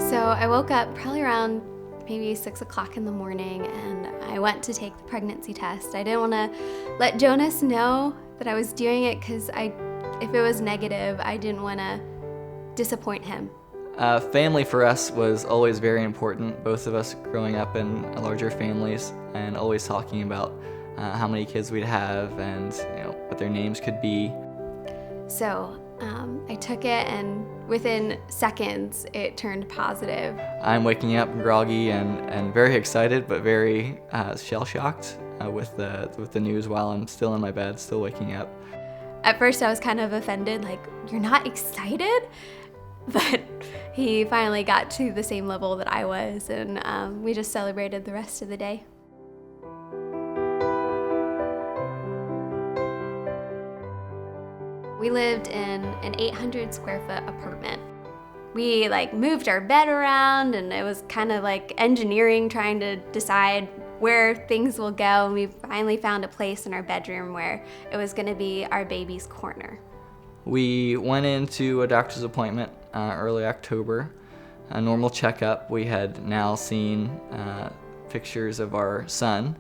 So I woke up probably around maybe 6 o'clock in the morning, and I went to take the pregnancy test. I didn't want to let Jonas know that I was doing it because if it was negative, I didn't want to disappoint him. Family for us was always very important, both of us growing up in larger families and always talking about how many kids we'd have and what their names could be. So I took it, and within seconds it turned positive. I'm waking up groggy and very excited, but very shell-shocked with the news while I'm still in my bed, still waking up. At first I was kind of offended, like, you're not excited? But he finally got to the same level that I was, and we just celebrated the rest of the day. We lived in an 800 square foot apartment. We moved our bed around, and it was kind of like engineering, trying to decide where things will go, and we finally found a place in our bedroom where it was going to be our baby's corner. We went into a doctor's appointment early October, a normal checkup. We had now seen pictures of our son,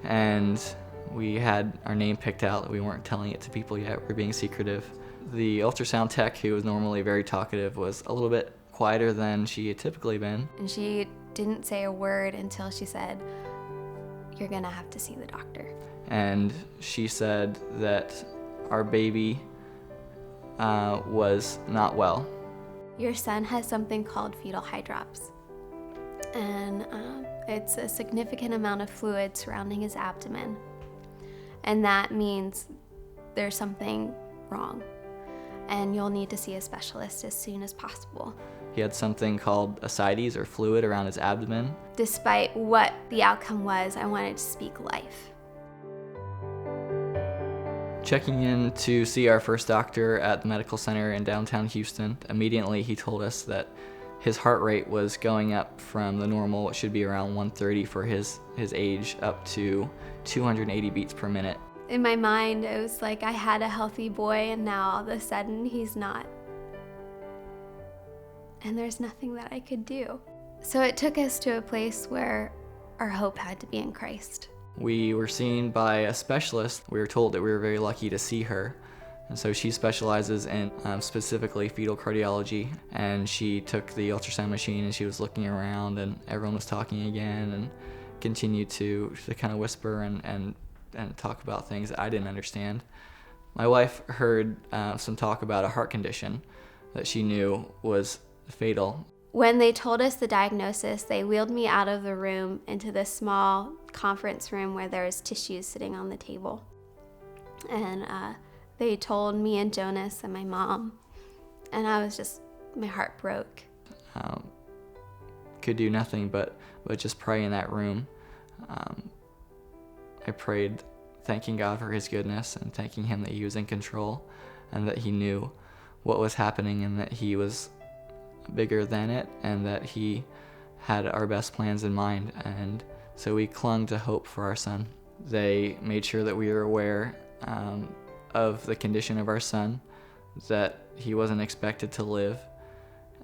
and we had our name picked out. We weren't telling it to people yet. We were being secretive. The ultrasound tech, who was normally very talkative, was a little bit quieter than she had typically been. And she didn't say a word until she said, "You're gonna have to see the doctor." And she said that our baby was not well. Your son has something called fetal hydrops, and it's a significant amount of fluid surrounding his abdomen, and that means there's something wrong, and you'll need to see a specialist as soon as possible. He had something called ascites, or fluid, around his abdomen. Despite what the outcome was, I wanted to speak life. Checking in to see our first doctor at the medical center in downtown Houston, immediately he told us that his heart rate was going up from the normal, what should be around 130 for his age, up to 280 beats per minute. In my mind, it was like I had a healthy boy, and now all of a sudden he's not. And there's nothing that I could do. So it took us to a place where our hope had to be in Christ. We were seen by a specialist. We were told that we were very lucky to see her. And so she specializes in specifically fetal cardiology. And she took the ultrasound machine and she was looking around, and everyone was talking again, and continued to kind of whisper and talk about things that I didn't understand. My wife heard some talk about a heart condition that she knew was fatal. When they told us the diagnosis, they wheeled me out of the room into this small conference room where there was tissues sitting on the table. And they told me and Jonas and my mom, and my heart broke. Could do nothing but just pray in that room. I prayed, thanking God for his goodness and thanking him that he was in control and that he knew what was happening and that he was bigger than it and that he had our best plans in mind. And so we clung to hope for our son. They made sure that we were aware of the condition of our son, that he wasn't expected to live,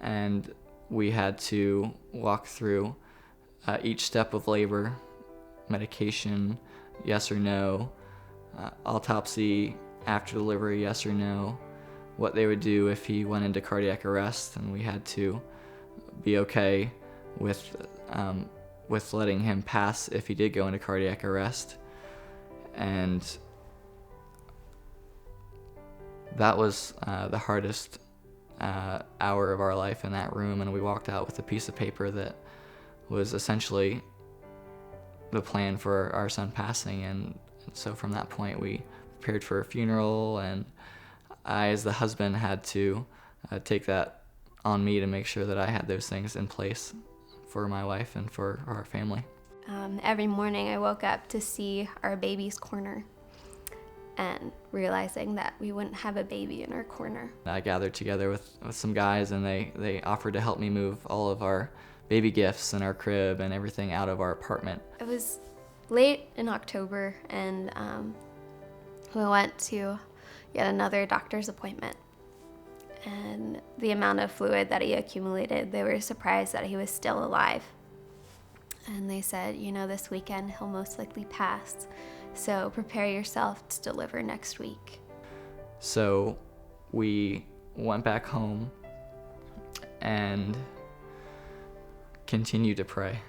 and we had to walk through each step of labor, medication, yes or no, autopsy after delivery, yes or no, what they would do if he went into cardiac arrest, and we had to be okay with letting him pass if he did go into cardiac arrest. And that was the hardest hour of our life in that room, and we walked out with a piece of paper that was essentially the plan for our son passing. And so from that point we prepared for a funeral, and I, as the husband, had to take that on me to make sure that I had those things in place for my wife and for our family. Every morning I woke up to see our baby's corner and realizing that we wouldn't have a baby in our corner. I gathered together with some guys, and they offered to help me move all of our baby gifts and our crib and everything out of our apartment. It was late in October, and we went to yet another doctor's appointment. and the amount of fluid that he accumulated, they were surprised that he was still alive. And they said, this weekend he'll most likely pass, so prepare yourself to deliver next week. So we went back home and continued to pray.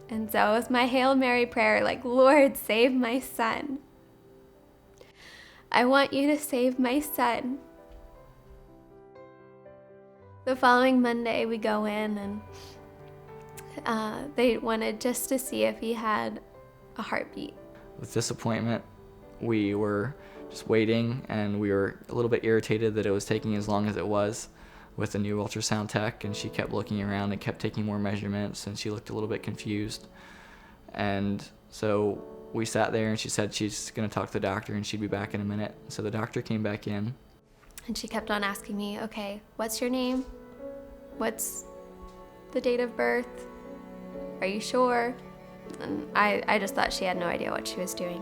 And so it was my Hail Mary prayer, like, Lord, save my son. I want you to save my son. The following Monday, we go in, and they wanted just to see if he had a heartbeat. With disappointment, we were just waiting, and we were a little bit irritated that it was taking as long as it was with the new ultrasound tech, and she kept looking around and kept taking more measurements, and she looked a little bit confused. And so we sat there, and she said she's going to talk to the doctor and she'd be back in a minute. So the doctor came back in. And she kept on asking me, okay, what's your name? What's the date of birth? Are you sure? And I just thought she had no idea what she was doing.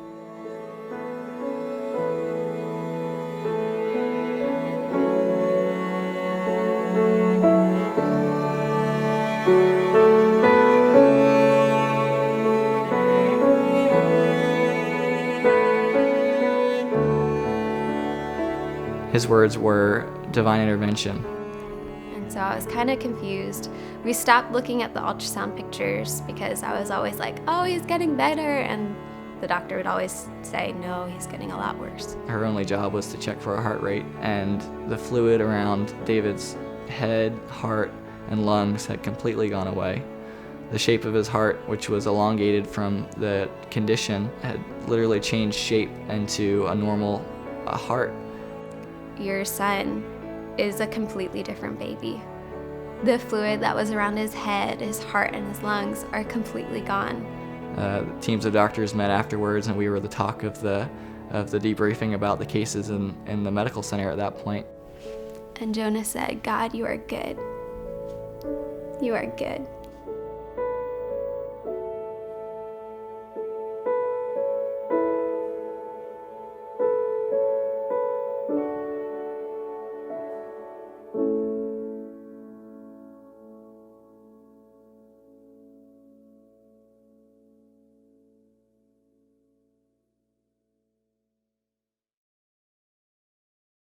His words were divine intervention. And so I was kind of confused. We stopped looking at the ultrasound pictures because I was always like, oh, he's getting better. And the doctor would always say, no, he's getting a lot worse. Her only job was to check for a heart rate, and the fluid around David's head, heart, and lungs had completely gone away. The shape of his heart, which was elongated from the condition, had literally changed shape into a normal heart. Your son is a completely different baby. The fluid that was around his head, his heart, and his lungs are completely gone. Teams of doctors met afterwards, and we were the talk of the debriefing about the cases in the medical center at that point. And Jonah said, God, you are good. You are good.